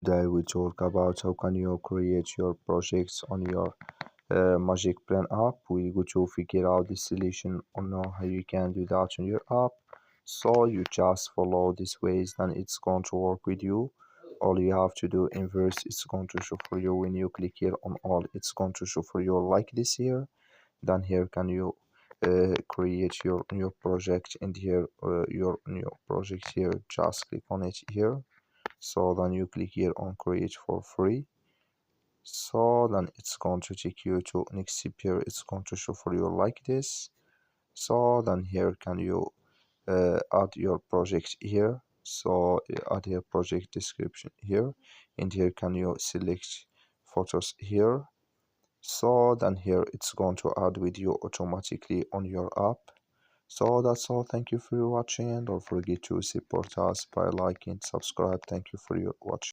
Today we talk about how can you create your projects on your Magicplan app. We go to figure out the solution on how you can do that on your app. So you just follow these ways, then it's going to work with you. All you have to do inverse, it's going to show for you when you click here on all. It's going to show for you like this here. Then here can you create your new project, and here your new project here. Just click on it here. So then you click here on create for free. So then it's going to take you to next here. It's going to show for you like this. So then here can you add your project here. So add your project description here, and here can you select photos here. So then here it's going to add video automatically on your app. So that's all. Thank you for watching, and don't forget to support us by liking, subscribe. Thank you for your watching.